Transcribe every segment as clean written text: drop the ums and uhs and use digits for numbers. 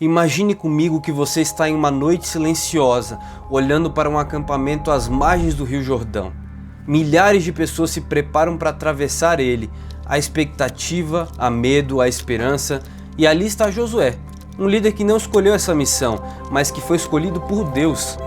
Imagine comigo que você está em uma noite silenciosa, olhando para um acampamento às margens do Rio Jordão. Milhares de pessoas se preparam para atravessar ele. A expectativa, a medo, a esperança. E ali está Josué, um líder que não escolheu essa missão, mas que foi escolhido por Deus.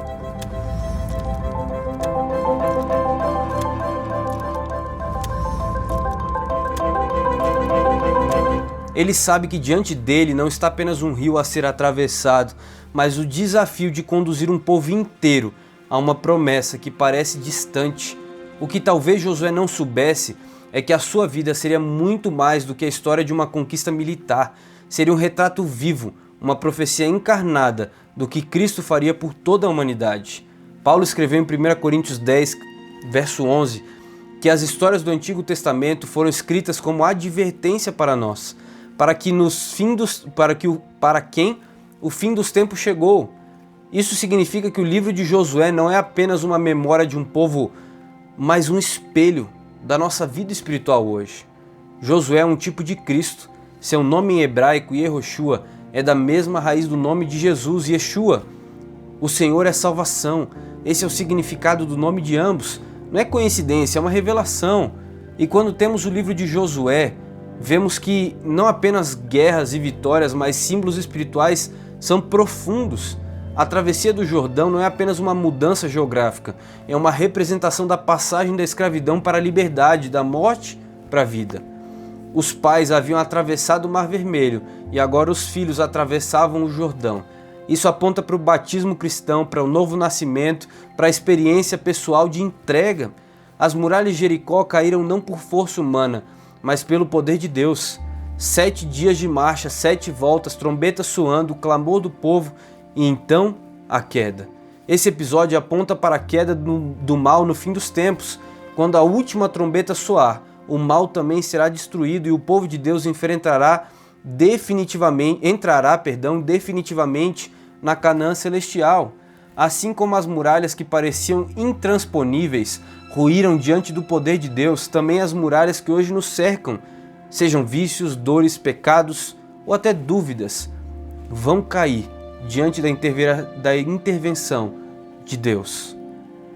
Ele sabe que diante dele não está apenas um rio a ser atravessado, mas o desafio de conduzir um povo inteiro a uma promessa que parece distante. O que talvez Josué não soubesse é que a sua vida seria muito mais do que a história de uma conquista militar. Seria um retrato vivo, uma profecia encarnada do que Cristo faria por toda a humanidade. Paulo escreveu em 1 Coríntios 10, verso 11, que as histórias do Antigo Testamento foram escritas como advertência para nós, para quem o fim dos tempos chegou. Isso significa que o livro de Josué não é apenas uma memória de um povo, mas um espelho da nossa vida espiritual hoje. Josué é um tipo de Cristo. Seu nome em hebraico, Yehoshua, é da mesma raiz do nome de Jesus, Yeshua. O Senhor é salvação. Esse é o significado do nome de ambos. Não é coincidência, é uma revelação. E quando temos o livro de Josué, vemos que não apenas guerras e vitórias, mas símbolos espirituais são profundos. A travessia do Jordão não é apenas uma mudança geográfica, é uma representação da passagem da escravidão para a liberdade, da morte para a vida. Os pais haviam atravessado o Mar Vermelho e agora os filhos atravessavam o Jordão. Isso aponta para o batismo cristão, para o novo nascimento, para a experiência pessoal de entrega. As muralhas de Jericó caíram não por força humana, mas pelo poder de Deus. 7 dias de marcha, 7 voltas, trombetas soando, o clamor do povo e então a queda. Esse episódio aponta para a queda do mal no fim dos tempos. Quando a última trombeta soar, o mal também será destruído e o povo de Deus entrará definitivamente na Canaã celestial. Assim como as muralhas que pareciam intransponíveis ruíram diante do poder de Deus, também as muralhas que hoje nos cercam, sejam vícios, dores, pecados ou até dúvidas, vão cair diante da intervenção de Deus.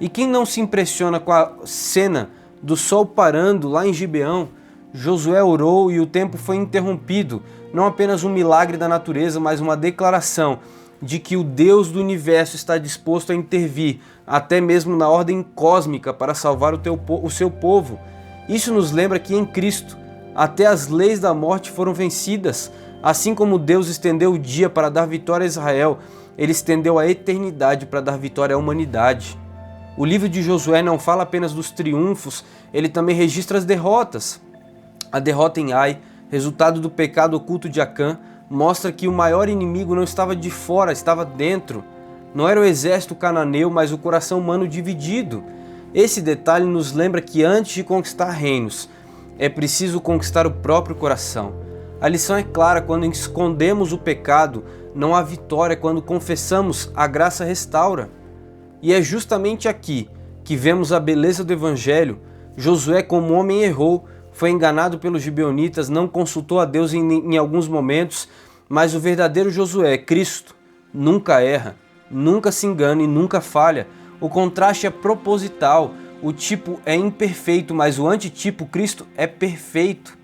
E quem não se impressiona com a cena do sol parando lá em Gibeão? Josué orou e o tempo foi interrompido, não apenas um milagre da natureza, mas uma declaração de que o Deus do universo está disposto a intervir, até mesmo na ordem cósmica, para salvar o seu povo. Isso nos lembra que em Cristo, até as leis da morte foram vencidas. Assim como Deus estendeu o dia para dar vitória a Israel, Ele estendeu a eternidade para dar vitória à humanidade. O livro de Josué não fala apenas dos triunfos, ele também registra as derrotas. A derrota em Ai, resultado do pecado oculto de Acã, mostra que o maior inimigo não estava de fora, estava dentro. Não era o exército cananeu, mas o coração humano dividido. Esse detalhe nos lembra que antes de conquistar reinos, é preciso conquistar o próprio coração. A lição é clara: quando escondemos o pecado, não há vitória. Quando confessamos, a graça restaura. E é justamente aqui que vemos a beleza do Evangelho. Josué, como homem, errou, foi enganado pelos gibeonitas, não consultou a Deus em alguns momentos, mas o verdadeiro Josué, Cristo, nunca erra, nunca se engana e nunca falha. O contraste é proposital, o tipo é imperfeito, mas o antitipo, Cristo, é perfeito.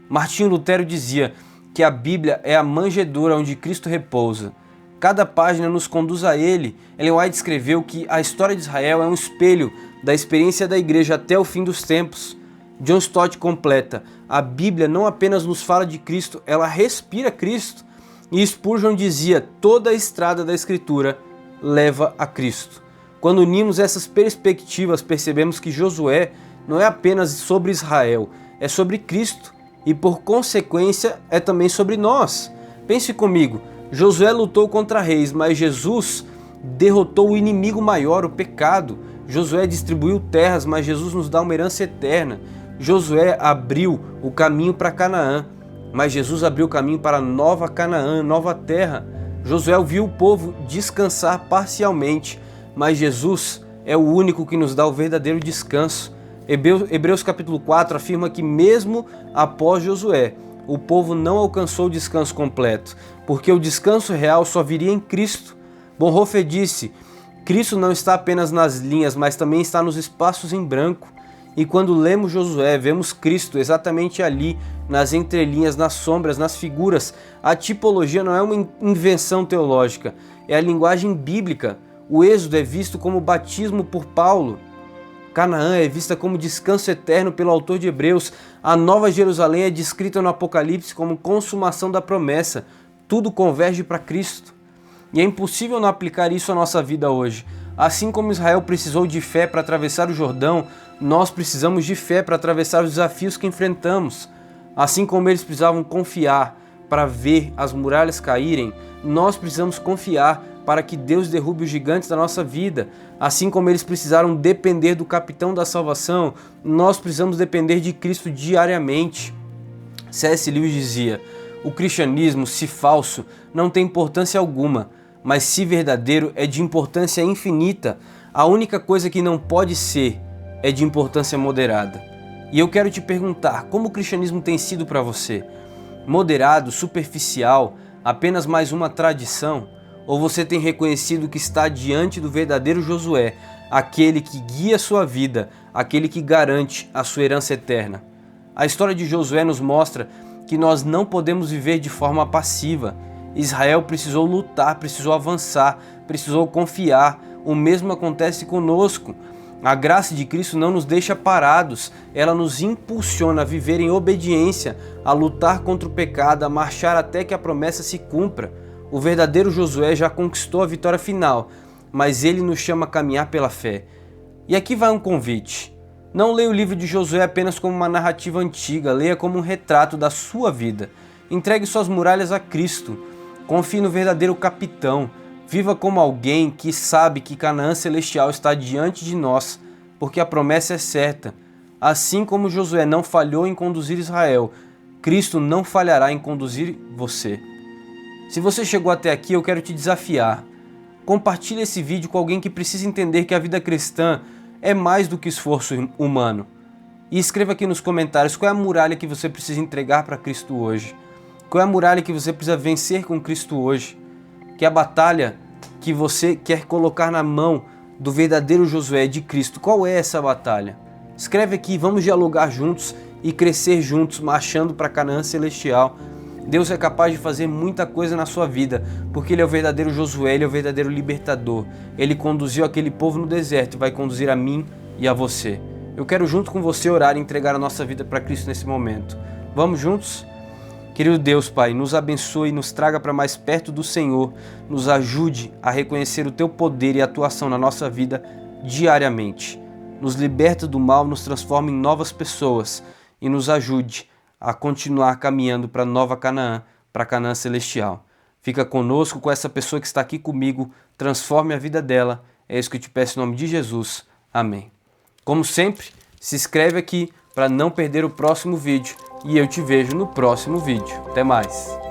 Martinho Lutero dizia que a Bíblia é a manjedoura onde Cristo repousa. Cada página nos conduz a Ele. Ellen White escreveu que a história de Israel é um espelho da experiência da igreja até o fim dos tempos. John Stott completa: a Bíblia não apenas nos fala de Cristo, ela respira Cristo. E Spurgeon dizia: toda a estrada da Escritura leva a Cristo. Quando unimos essas perspectivas, percebemos que Josué não é apenas sobre Israel, é sobre Cristo e, por consequência, é também sobre nós. Pense comigo, Josué lutou contra reis, mas Jesus derrotou o inimigo maior, o pecado. Josué distribuiu terras, mas Jesus nos dá uma herança eterna. Josué abriu o caminho para Canaã, mas Jesus abriu o caminho para nova Canaã, nova terra. Josué viu o povo descansar parcialmente, mas Jesus é o único que nos dá o verdadeiro descanso. Hebreus capítulo 4 afirma que mesmo após Josué, o povo não alcançou o descanso completo, porque o descanso real só viria em Cristo. Bonhoeffer disse: Cristo não está apenas nas linhas, mas também está nos espaços em branco. E quando lemos Josué, vemos Cristo exatamente ali, nas entrelinhas, nas sombras, nas figuras. A tipologia não é uma invenção teológica, é a linguagem bíblica. O Êxodo é visto como batismo por Paulo. Canaã é vista como descanso eterno pelo autor de Hebreus. A Nova Jerusalém é descrita no Apocalipse como consumação da promessa. Tudo converge para Cristo. E é impossível não aplicar isso à nossa vida hoje. Assim como Israel precisou de fé para atravessar o Jordão, nós precisamos de fé para atravessar os desafios que enfrentamos. Assim como eles precisavam confiar para ver as muralhas caírem, nós precisamos confiar para que Deus derrube os gigantes da nossa vida. Assim como eles precisaram depender do capitão da salvação, nós precisamos depender de Cristo diariamente. C.S. Lewis dizia: o cristianismo, se falso, não tem importância alguma, mas se verdadeiro, é de importância infinita. A única coisa que não pode ser é de importância moderada. E eu quero te perguntar, como o cristianismo tem sido para você? Moderado, superficial, apenas mais uma tradição? Ou você tem reconhecido que está diante do verdadeiro Josué, aquele que guia a sua vida, aquele que garante a sua herança eterna? A história de Josué nos mostra que nós não podemos viver de forma passiva. Israel precisou lutar, precisou avançar, precisou confiar. O mesmo acontece conosco. A graça de Cristo não nos deixa parados, ela nos impulsiona a viver em obediência, a lutar contra o pecado, a marchar até que a promessa se cumpra. O verdadeiro Josué já conquistou a vitória final, mas ele nos chama a caminhar pela fé. E aqui vai um convite. Não leia o livro de Josué apenas como uma narrativa antiga, leia como um retrato da sua vida. Entregue suas muralhas a Cristo. Confie no verdadeiro capitão. Viva como alguém que sabe que Canaã celestial está diante de nós, porque a promessa é certa. Assim como Josué não falhou em conduzir Israel, Cristo não falhará em conduzir você. Se você chegou até aqui, eu quero te desafiar. Compartilhe esse vídeo com alguém que precisa entender que a vida cristã é mais do que esforço humano. E escreva aqui nos comentários qual é a muralha que você precisa entregar para Cristo hoje. Qual é a muralha que você precisa vencer com Cristo hoje? Que é a batalha que você quer colocar na mão do verdadeiro Josué de Cristo. Qual é essa batalha? Escreve aqui, vamos dialogar juntos e crescer juntos, marchando para Canaã celestial. Deus é capaz de fazer muita coisa na sua vida, porque Ele é o verdadeiro Josué, Ele é o verdadeiro libertador. Ele conduziu aquele povo no deserto e vai conduzir a mim e a você. Eu quero junto com você orar e entregar a nossa vida para Cristo nesse momento. Vamos juntos? Querido Deus, Pai, nos abençoe e nos traga para mais perto do Senhor. Nos ajude a reconhecer o Teu poder e atuação na nossa vida diariamente. Nos liberta do mal, nos transforma em novas pessoas e nos ajude a continuar caminhando para Nova Canaã, para Canaã celestial. Fica conosco, com essa pessoa que está aqui comigo, transforme a vida dela. É isso que eu te peço em nome de Jesus. Amém. Como sempre, se inscreve aqui para não perder o próximo vídeo e eu te vejo no próximo vídeo. Até mais!